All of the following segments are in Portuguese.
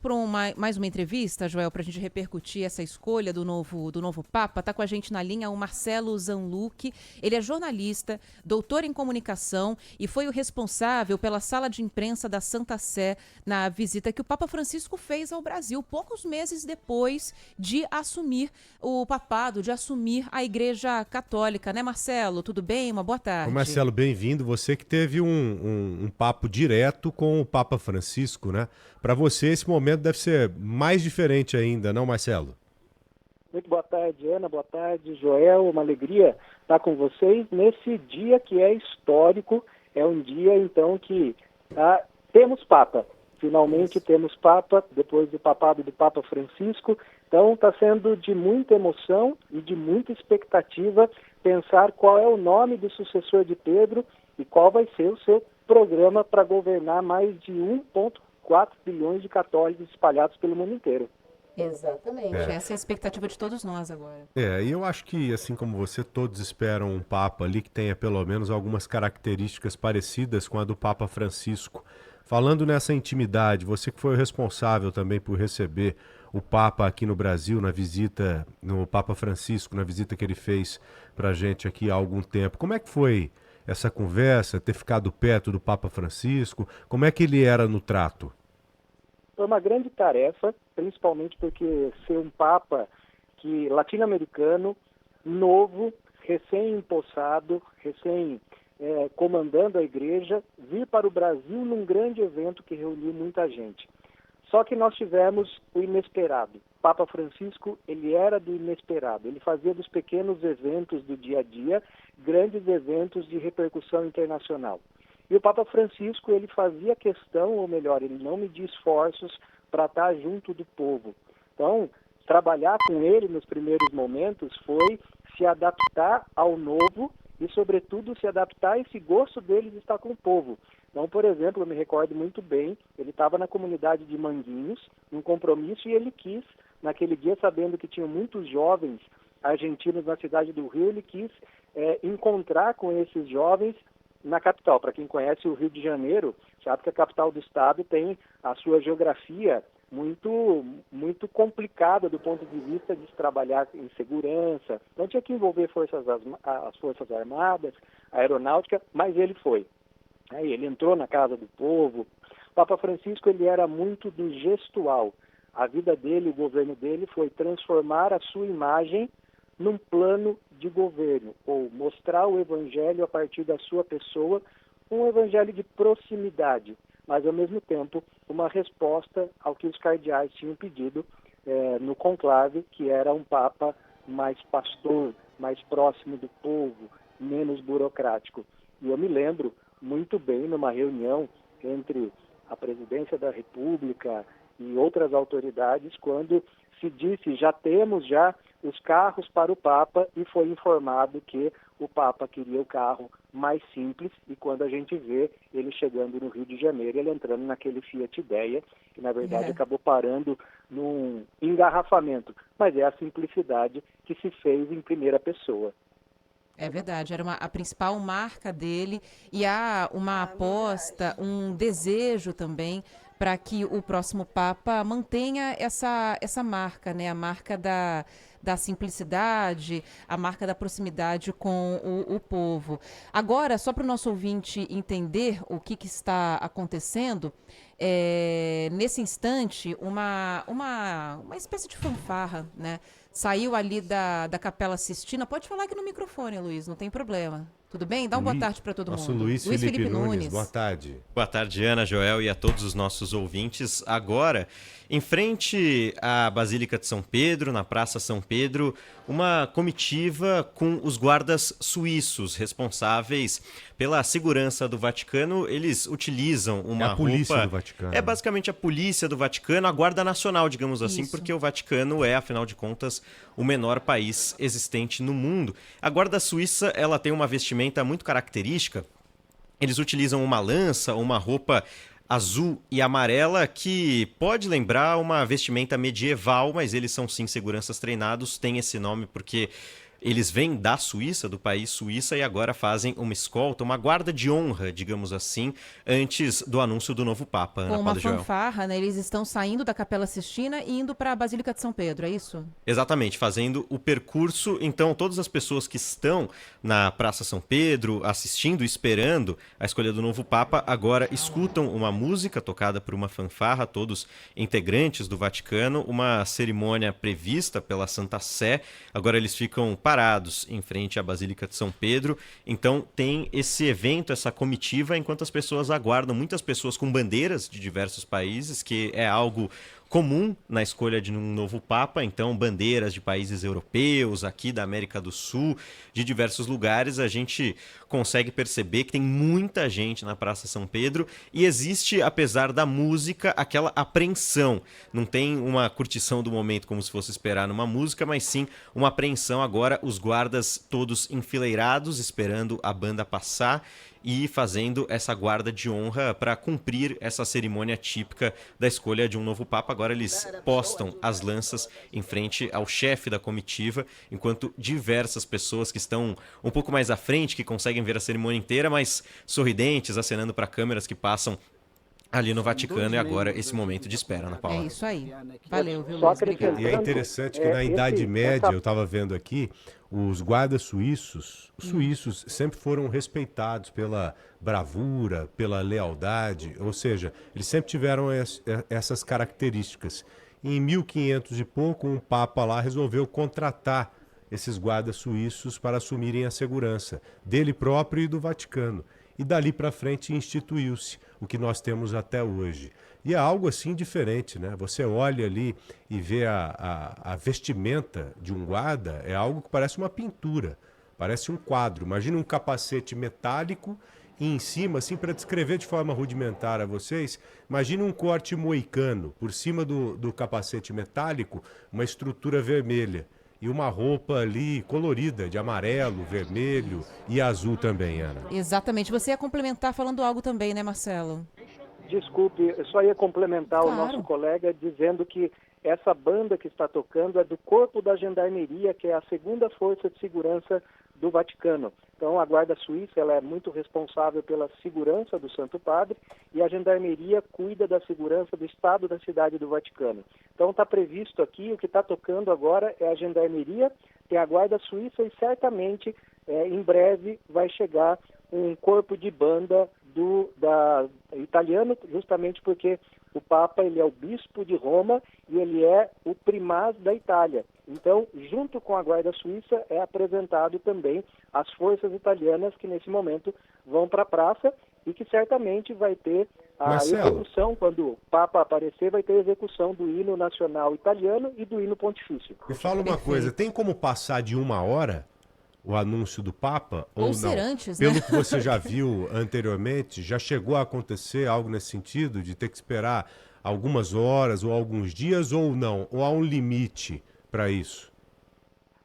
Para mais uma entrevista, Joel, para a gente repercutir essa escolha do novo Papa. Está com a gente na linha o Marcelo Zanluc. Ele é jornalista, doutor em comunicação e foi o responsável pela sala de imprensa da Santa Sé na visita que o Papa Francisco fez ao Brasil, poucos meses depois de assumir o papado, de assumir a Igreja Católica. Né, Marcelo? Tudo bem? Uma boa Ô tarde. Marcelo, bem-vindo. Você que teve um papo direto com o Papa Francisco, né? Para você, esse momento deve ser mais diferente ainda, não, Marcelo? Muito boa tarde, Ana. Boa tarde, Joel. Uma alegria estar com vocês nesse dia que é histórico. É um dia, então, que temos Papa. Finalmente temos Papa, depois do papado do Papa Francisco. Então, está sendo de muita emoção e de muita expectativa pensar qual é o nome do sucessor de Pedro e qual vai ser o seu programa para governar mais de 1,4 bilhões de católicos espalhados pelo mundo inteiro. Exatamente. Essa é a expectativa de todos nós agora. E eu acho que, assim como você, todos esperam um Papa ali que tenha pelo menos algumas características parecidas com a do Papa Francisco. Falando nessa intimidade, você que foi o responsável também por receber o Papa aqui no Brasil, na visita, no Papa Francisco, na visita que ele fez pra gente aqui há algum tempo. Como é que foi essa conversa, ter ficado perto do Papa Francisco? Como é que ele era no trato? Foi uma grande tarefa, principalmente porque ser um Papa latino-americano, novo, recém-empossado, comandando a igreja, vir para o Brasil num grande evento que reuniu muita gente. Só que nós tivemos o inesperado. Papa Francisco, ele era do inesperado. Ele fazia dos pequenos eventos do dia a dia grandes eventos de repercussão internacional. E o Papa Francisco, ele fazia questão, ou melhor, ele não media esforços para estar junto do povo. Então, trabalhar com ele nos primeiros momentos foi se adaptar ao novo e, sobretudo, se adaptar a esse gosto deles de estar com o povo. Então, por exemplo, eu me recordo muito bem, ele estava na comunidade de Manguinhos, num compromisso, e ele quis, naquele dia, sabendo que tinham muitos jovens argentinos na cidade do Rio, ele quis encontrar com esses jovens na capital. Para quem conhece o Rio de Janeiro, sabe que a capital do estado tem a sua geografia muito, muito complicada do ponto de vista de se trabalhar em segurança. Então tinha que envolver as Forças Armadas, a aeronáutica, mas ele foi. Aí ele entrou na casa do povo. O Papa Francisco, ele era muito do gestual. A vida dele, o governo dele foi transformar a sua imagem num plano de governo, ou mostrar o evangelho a partir da sua pessoa, um evangelho de proximidade, mas ao mesmo tempo uma resposta ao que os cardeais tinham pedido no conclave, que era um papa mais pastor, mais próximo do povo, menos burocrático. E eu me lembro muito bem numa reunião entre a presidência da República e outras autoridades, quando se disse, já temos os carros para o Papa, e foi informado que o Papa queria o carro mais simples, e quando a gente vê ele chegando no Rio de Janeiro, ele entrando naquele Fiat Idea, que na verdade acabou parando num engarrafamento, mas é a simplicidade que se fez em primeira pessoa. É verdade, era a principal marca dele, e há uma aposta, um desejo também para que o próximo Papa mantenha essa marca, né? A marca da simplicidade, a marca da proximidade com o povo. Agora, só para o nosso ouvinte entender o que está acontecendo, nesse instante, uma espécie de fanfarra, né? Saiu ali da Capela Sistina. Pode falar aqui no microfone, Luiz, não tem problema. Tudo bem? Dá uma boa tarde para todo Nosso mundo. Luiz Felipe Nunes, boa tarde. Boa tarde, Ana, Joel e a todos os nossos ouvintes. Agora, em frente à Basílica de São Pedro, na Praça São Pedro, uma comitiva com os guardas suíços responsáveis pela segurança do Vaticano. Eles utilizam uma roupa... É a polícia do Vaticano. É basicamente a polícia do Vaticano, a Guarda Nacional, digamos assim, Isso. porque o Vaticano é, afinal de contas, o menor país existente no mundo. A Guarda Suíça, ela tem uma vestimenta muito característica. Eles utilizam uma lança, uma roupa azul e amarela que pode lembrar uma vestimenta medieval, mas eles são sim seguranças treinados, tem esse nome porque Eles vêm da Suíça, do país Suíça, e agora fazem uma escolta, uma guarda de honra, digamos assim, antes do anúncio do novo Papa, Ana Com uma Paula Joel. fanfarra, né? Eles estão saindo da Capela Sistina e indo para a Basílica de São Pedro, é isso? Exatamente, fazendo o percurso. Então, todas as pessoas que estão na Praça São Pedro, assistindo, esperando a escolha do novo Papa, agora escutam uma música tocada por uma fanfarra, todos integrantes do Vaticano, uma cerimônia prevista pela Santa Sé. Agora eles ficam parados em frente à Basílica de São Pedro. Então, tem esse evento, essa comitiva, enquanto as pessoas aguardam, muitas pessoas com bandeiras de diversos países, que é algo comum na escolha de um novo Papa. Então, bandeiras de países europeus, aqui da América do Sul, de diversos lugares. A gente consegue perceber que tem muita gente na Praça São Pedro e existe, apesar da música, aquela apreensão. Não tem uma curtição do momento como se fosse esperar numa música, mas sim uma apreensão. Agora, os guardas todos enfileirados, esperando a banda passar e fazendo essa guarda de honra para cumprir essa cerimônia típica da escolha de um novo Papa. Agora eles postam as lanças em frente ao chefe da comitiva, enquanto diversas pessoas que estão um pouco mais à frente, que conseguem ver a cerimônia inteira, mas sorridentes, acenando para câmeras que passam ali no Vaticano, e agora esse momento de espera, Ana Paula. É isso aí. Valeu, viu, Só Luiz? Obrigado. E é interessante que na Idade Média, eu estava vendo aqui, os guardas suíços, os suíços sempre foram respeitados pela bravura, pela lealdade, ou seja, eles sempre tiveram essas características. E em 1500 e pouco, um papa lá resolveu contratar esses guardas suíços para assumirem a segurança dele próprio e do Vaticano. E dali para frente instituiu-se o que nós temos até hoje. E é algo assim diferente, né? Você olha ali e vê a vestimenta de um guarda, é algo que parece uma pintura, parece um quadro. Imagina um capacete metálico e em cima, assim, para descrever de forma rudimentar a vocês, imagina um corte moicano, por cima do capacete metálico, uma estrutura vermelha. E uma roupa ali colorida, de amarelo, vermelho e azul também, Ana. Exatamente. Você ia complementar falando algo também, né, Marcelo? Desculpe, eu só ia complementar o nosso colega dizendo que essa banda que está tocando é do Corpo da Gendarmeria, que é a segunda força de segurança do Vaticano. Então, a Guarda Suíça ela é muito responsável pela segurança do Santo Padre e a Gendarmeria cuida da segurança do Estado da Cidade do Vaticano. Então, está previsto aqui, o que está tocando agora é a Gendarmeria, tem a Guarda Suíça e certamente, em breve, vai chegar um corpo de banda italiano, justamente porque o Papa ele é o bispo de Roma e ele é o primaz da Itália. Então, junto com a Guarda Suíça, é apresentado também as forças italianas que nesse momento vão para a praça e que certamente vai ter a execução, quando o Papa aparecer, vai ter a execução do hino nacional italiano e do hino pontifício. Me fala uma coisa, tem como passar de 1 hora o anúncio do Papa ou não? Ser antes, né? Pelo que você já viu anteriormente, já chegou a acontecer algo nesse sentido, de ter que esperar algumas horas ou alguns dias ou não? Ou há um limite para isso?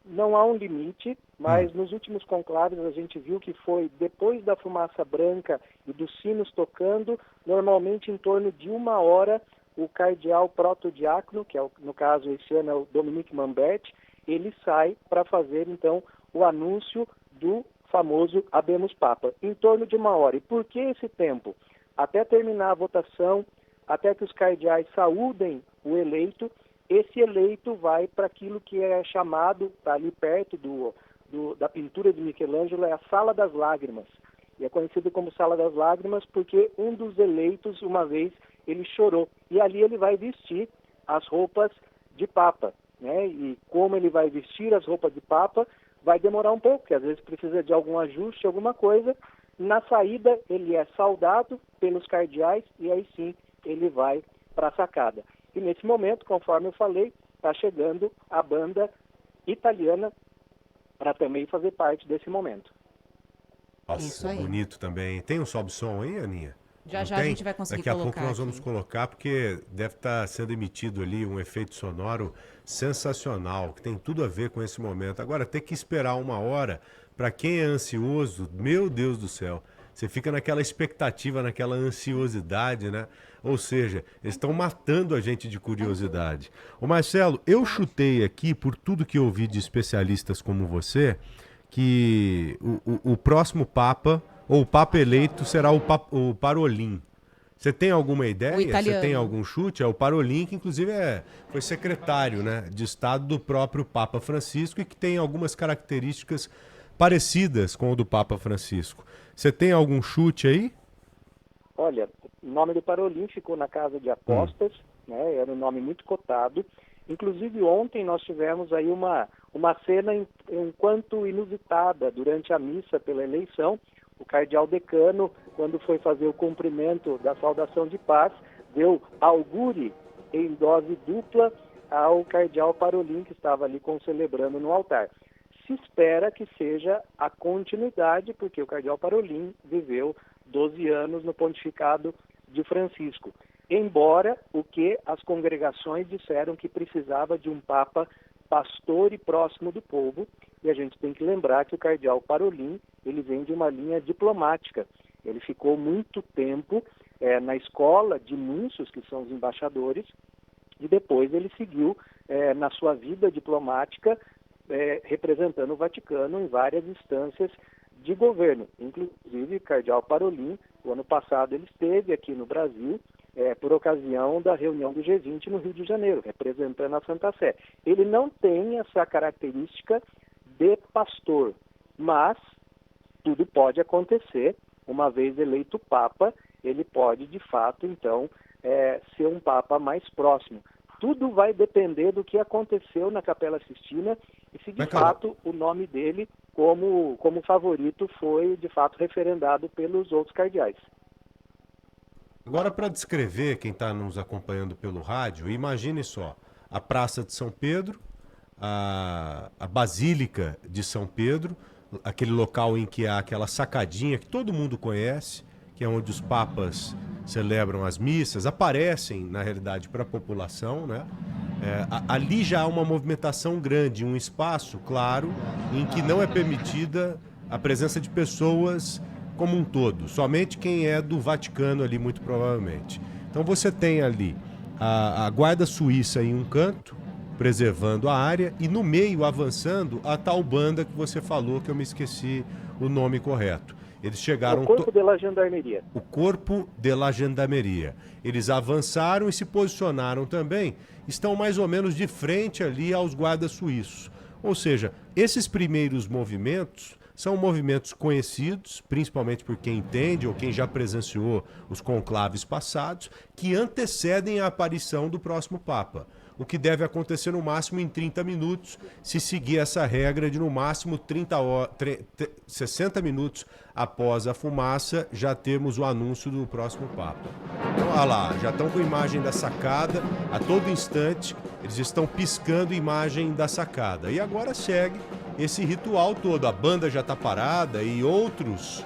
Não há um limite, mas nos últimos conclaves a gente viu que foi depois da fumaça branca e dos sinos tocando, normalmente em torno de 1 hora, o cardeal protodiácono, que é no caso esse ano é o Dominique Mamberti, ele sai para fazer então o anúncio do famoso Habemus Papa, em torno de 1 hora. E por que esse tempo? Até terminar a votação, até que os cardeais saúdem o eleito, esse eleito vai para aquilo que é chamado, tá ali perto da pintura de Michelangelo, é a Sala das Lágrimas. E é conhecido como Sala das Lágrimas porque um dos eleitos, uma vez, ele chorou. E ali ele vai vestir as roupas de Papa, né? E como ele vai vestir as roupas de Papa, vai demorar um pouco, porque às vezes precisa de algum ajuste, alguma coisa. Na saída, ele é saudado pelos cardeais e aí sim ele vai para a sacada. E nesse momento, conforme eu falei, está chegando a banda italiana para também fazer parte desse momento. Nossa, bonito também. Tem um sobe-som aí, Aninha? Já a gente vai conseguir colocar. Daqui a pouco nós vamos colocar, porque deve estar sendo emitido ali um efeito sonoro sensacional, que tem tudo a ver com esse momento. Agora, ter que esperar 1 hora, para quem é ansioso, meu Deus do céu, Você fica naquela expectativa, naquela ansiosidade, né? Ou seja, eles estão matando a gente de curiosidade. Ô Marcelo, eu chutei aqui, por tudo que eu ouvi de especialistas como você, que o próximo Papa, ou o Papa eleito, será o Parolin. Você tem alguma ideia? O italiano. Você tem algum chute? É o Parolin, que inclusive foi secretário, né, de Estado do próprio Papa Francisco e que tem algumas características parecidas com o do Papa Francisco. Você tem algum chute aí? Olha, o nome do Parolin ficou na casa de apostas, né? Era um nome muito cotado. Inclusive ontem nós tivemos aí uma cena um quanto inusitada durante a missa pela eleição. O cardeal decano, quando foi fazer o cumprimento da saudação de paz, deu augure em dose dupla ao cardeal Parolin, que estava ali concelebrando no altar. Se espera que seja a continuidade, porque o cardeal Parolin viveu 12 anos no pontificado de Francisco. Embora o que as congregações disseram que precisava de um papa pastor e próximo do povo, e a gente tem que lembrar que o cardeal Parolin, ele vem de uma linha diplomática. Ele ficou muito tempo na escola de núncios, que são os embaixadores, e depois ele seguiu na sua vida diplomática representando o Vaticano em várias instâncias de governo. Inclusive, o cardeal Parolin, o ano passado, ele esteve aqui no Brasil por ocasião da reunião do G20 no Rio de Janeiro, representando a Santa Sé. Ele não tem essa característica de pastor, mas tudo pode acontecer. Uma vez eleito Papa, ele pode, de fato, então, ser um Papa mais próximo. Tudo vai depender do que aconteceu na Capela Sistina e se, de fato, o nome dele como favorito foi, de fato, referendado pelos outros cardeais. Agora, para descrever quem está nos acompanhando pelo rádio, imagine só, a Praça de São Pedro, a Basílica de São Pedro, aquele local em que há aquela sacadinha que todo mundo conhece, que é onde os papas celebram as missas, aparecem, na realidade, para a população, né? Ali já há uma movimentação grande, um espaço, claro, em que não é permitida a presença de pessoas como um todo, somente quem é do Vaticano ali, muito provavelmente. Então você tem ali a guarda suíça em um canto, preservando a área, e no meio, avançando, a tal banda que você falou, que eu me esqueci o nome correto. Eles chegaram... O Corpo de la Gendarmeria. O Corpo de la Gendarmeria. Eles avançaram e se posicionaram também, estão mais ou menos de frente ali aos guardas suíços. Ou seja, esses primeiros movimentos são movimentos conhecidos, principalmente por quem entende ou quem já presenciou os conclaves passados, que antecedem a aparição do próximo Papa. O que deve acontecer no máximo em 30 minutos, se seguir essa regra de no máximo 60 minutos após a fumaça, já temos o anúncio do próximo Papa. Então, olha lá, já estão com a imagem da sacada, a todo instante eles estão piscando imagem da sacada. E agora segue esse ritual todo, a banda já está parada e outras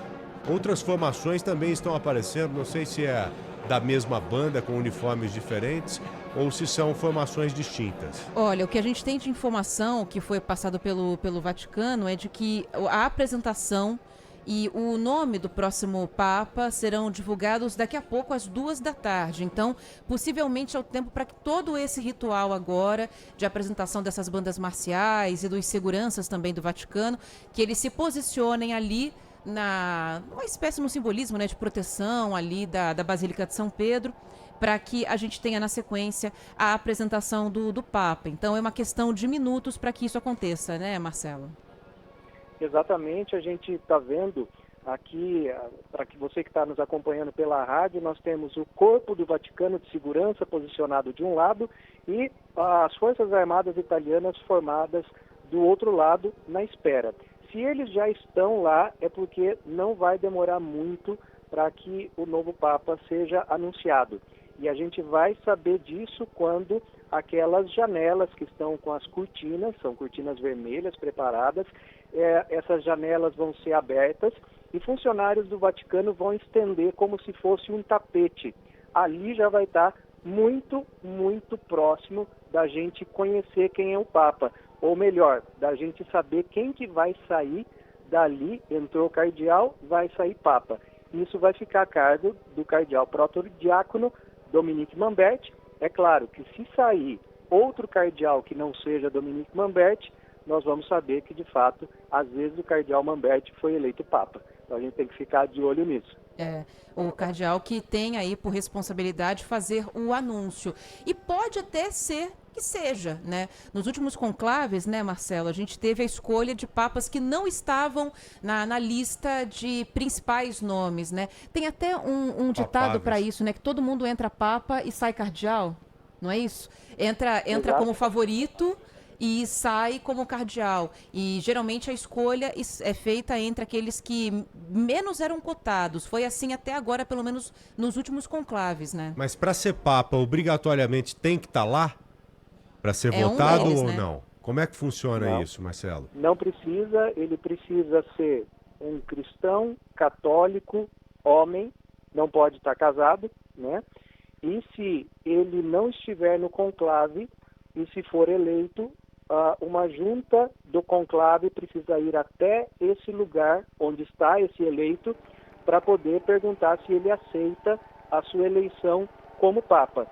formações também estão aparecendo, não sei se é da mesma banda com uniformes diferentes ou se são formações distintas. Olha, o que a gente tem de informação que foi passado pelo Vaticano é de que a apresentação e o nome do próximo Papa serão divulgados daqui a pouco às 14h. Então, possivelmente é o tempo para que todo esse ritual agora de apresentação dessas bandas marciais e dos seguranças também do Vaticano, que eles se posicionem ali uma espécie de simbolismo, né, de proteção ali da Basílica de São Pedro, para que a gente tenha na sequência a apresentação do Papa. Então é uma questão de minutos para que isso aconteça, né, Marcelo? Exatamente, a gente está vendo aqui, para que você que está nos acompanhando pela rádio, nós temos o Corpo do Vaticano de Segurança posicionado de um lado e as Forças Armadas Italianas formadas do outro lado na espera. Se eles já estão lá, é porque não vai demorar muito para que o novo Papa seja anunciado. E a gente vai saber disso quando aquelas janelas que estão com as cortinas, são cortinas vermelhas preparadas, essas janelas vão ser abertas e funcionários do Vaticano vão estender como se fosse um tapete. Ali já vai estar muito, muito próximo da gente conhecer quem é o Papa. Ou melhor, da gente saber quem que vai sair dali, entrou cardeal, vai sair Papa. isso vai ficar a cargo do cardeal proto-diácono Dominique Mambert. É claro que se sair outro cardeal que não seja Dominique Mambert, nós vamos saber que, de fato, às vezes o cardeal Mambert foi eleito papa. Então a gente tem que ficar de olho nisso. O cardeal que tem aí por responsabilidade fazer o anúncio. E pode até ser que seja, né? Nos últimos conclaves, né, Marcelo, a gente teve a escolha de papas que não estavam na lista de principais nomes, né? Tem até um ditado para isso, né? Que todo mundo entra papa e sai cardeal, não é isso? Entra como favorito e sai como cardeal. E geralmente a escolha é feita entre aqueles que menos eram cotados. Foi assim até agora, pelo menos nos últimos conclaves, né? Mas para ser papa, obrigatoriamente tem que estar lá? Para ser votado deles, ou né? não? Como é que funciona isso, Marcelo? Não precisa, ele precisa ser um cristão, católico, homem, não pode estar casado, né? E se ele não estiver no conclave, e se for eleito, uma junta do conclave precisa ir até esse lugar onde está esse eleito para poder perguntar se ele aceita a sua eleição como papa.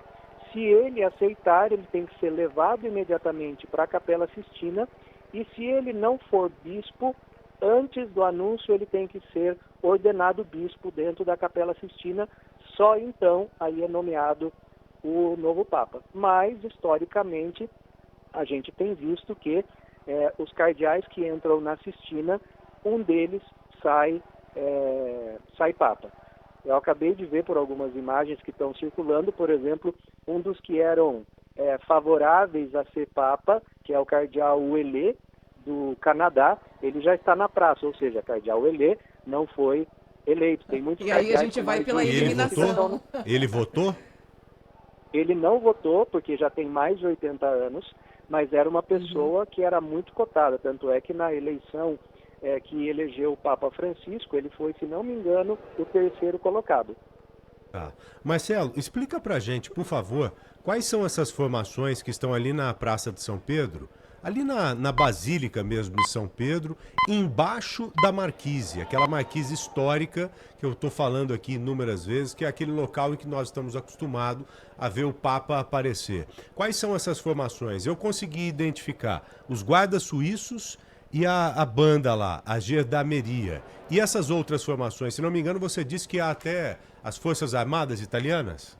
Se ele aceitar, ele tem que ser levado imediatamente para a Capela Sistina, e se ele não for bispo, antes do anúncio ele tem que ser ordenado bispo dentro da Capela Sistina, só então aí é nomeado o novo papa. Mas, historicamente, a gente tem visto que os cardeais que entram na Sistina, um deles sai papa. Eu acabei de ver por algumas imagens que estão circulando, por exemplo, um dos que eram favoráveis a ser papa, que é o cardeal Ouellet, do Canadá, ele já está na praça, ou seja, o cardeal Ouellet não foi eleito. Tem muitos E aí a gente vai pela eliminação. Ele votou? Ele não votou, porque já tem mais de 80 anos, mas era uma pessoa que era muito cotada. Tanto é que na eleição que elegeu o Papa Francisco, ele foi, se não me engano, o terceiro colocado. Marcelo, explica pra gente, por favor, quais são essas formações que estão ali na Praça de São Pedro, ali na Basílica mesmo de São Pedro, embaixo da marquise, aquela marquise histórica que eu estou falando aqui inúmeras vezes, que é aquele local em que nós estamos acostumados a ver o Papa aparecer. Quais são essas formações? Eu consegui identificar os guardas suíços e a banda lá, a Gendarmeria. E essas outras formações, se não me engano, você disse que há até as Forças Armadas Italianas?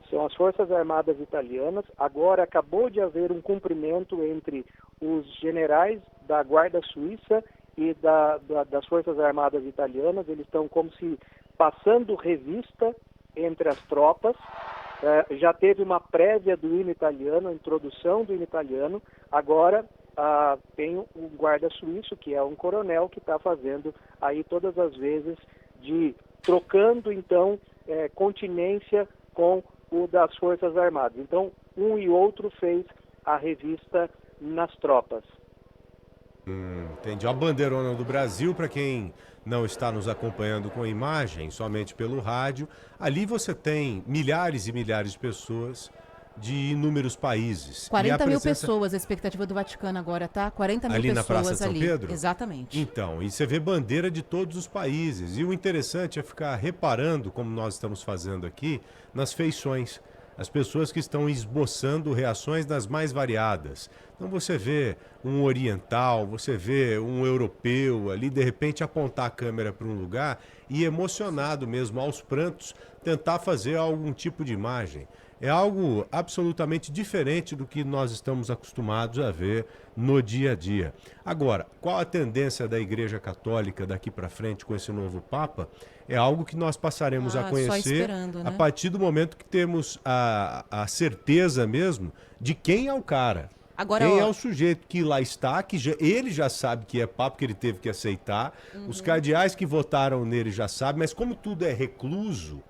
São as Forças Armadas Italianas. Agora acabou de haver um cumprimento entre os generais da Guarda Suíça e das Forças Armadas Italianas. Eles estão como se passando revista entre as tropas. Já teve uma prévia do hino italiano, a introdução do hino italiano. Agora tem um guarda suíço, que é um coronel, que está fazendo aí todas as vezes trocando então continência com o das Forças Armadas. Então, um e outro fez a revista nas tropas. Entendi. A bandeirona do Brasil, para quem não está nos acompanhando com imagem, somente pelo rádio, ali você tem milhares e milhares de pessoas de inúmeros países. 40 mil pessoas, a expectativa do Vaticano agora, tá? 40 mil ali pessoas na Praça de São ali. Pedro? Exatamente. Então, e você vê bandeira de todos os países. E o interessante é ficar reparando, como nós estamos fazendo aqui, nas feições. As pessoas que estão esboçando reações das mais variadas. Então você vê um oriental, você vê um europeu ali, de repente apontar a câmera para um lugar e emocionado mesmo, aos prantos, tentar fazer algum tipo de imagem. É algo absolutamente diferente do que nós estamos acostumados a ver no dia a dia. Agora, qual a tendência da Igreja Católica daqui para frente com esse novo Papa? É algo que nós passaremos a conhecer né? A partir do momento que temos a certeza mesmo de quem é o cara. Agora, quem é o sujeito que lá está, que ele já sabe que é Papa, que ele teve que aceitar. Os cardeais que votaram nele já sabem, mas como tudo é recluso,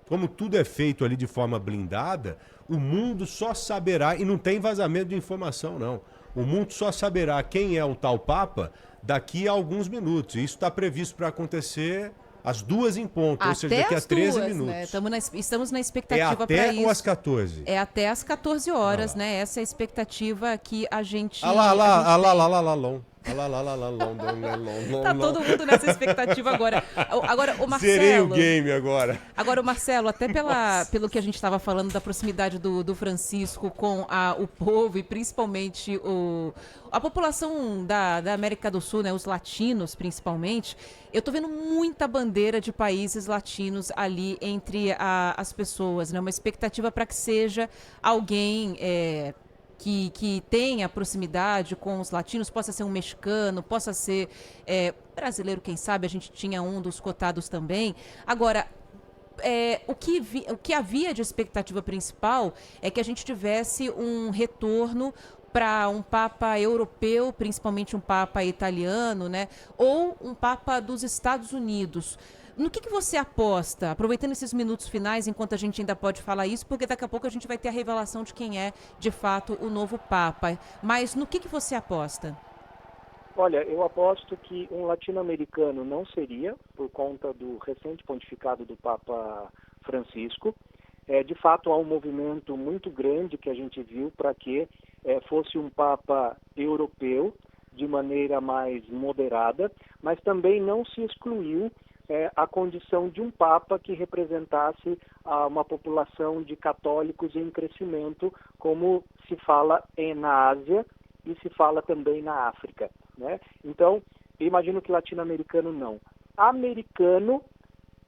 como tudo é feito ali de forma blindada, o mundo só saberá, e não tem vazamento de informação, não. O mundo só saberá quem é o tal Papa daqui a alguns minutos. E isso está previsto para acontecer às 2 em ponto, ou seja, daqui a 13 minutos. Né? Estamos na expectativa para isso. É até ou às 14? É até às 14 horas, né? Essa é a expectativa que a gente... Lá, Lá, lá, lá, lá, London, né, London, Tá todo mundo nessa expectativa agora. Agora, o Zerei o Marcelo. game agora. Agora, o Marcelo, até pelo que a gente estava falando da proximidade do Francisco com o povo e principalmente a população da América do Sul, né, os latinos principalmente, eu tô vendo muita bandeira de países latinos ali entre as pessoas, né? Uma expectativa para que seja alguém que tenha proximidade com os latinos, possa ser um mexicano, possa ser brasileiro, quem sabe, a gente tinha um dos cotados também. Agora, o que havia de expectativa principal é que a gente tivesse um retorno para um papa europeu, principalmente um papa italiano, né? Ou um papa dos Estados Unidos. No que você aposta, aproveitando esses minutos finais, enquanto a gente ainda pode falar isso, porque daqui a pouco a gente vai ter a revelação de quem é, de fato, o novo papa. Mas no que você aposta? Olha, eu aposto que um latino-americano não seria, por conta do recente pontificado do Papa Francisco. De fato, há um movimento muito grande que a gente viu para que fosse um Papa europeu, de maneira mais moderada, mas também não se excluiu a condição de um Papa que representasse uma população de católicos em crescimento, como se fala na Ásia e se fala também na África, né? Então, eu imagino que latino-americano não. Americano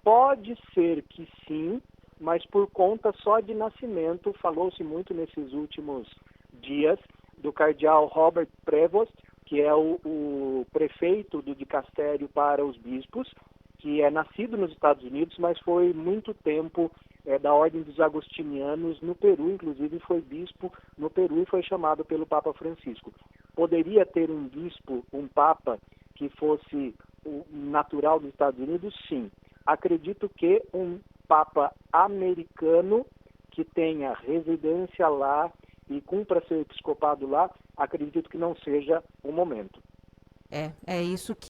pode ser que sim, mas por conta só de nascimento, falou-se muito nesses últimos dias do cardeal Robert Prevost, que é o prefeito do dicastério para os bispos, que é nascido nos Estados Unidos, mas foi muito tempo da Ordem dos Agostinianos no Peru, inclusive foi bispo no Peru e foi chamado pelo Papa Francisco. Poderia ter um bispo, um papa, que fosse natural dos Estados Unidos? Sim. Acredito que um papa americano que tenha residência lá e cumpra seu episcopado lá, acredito que não seja o momento. É isso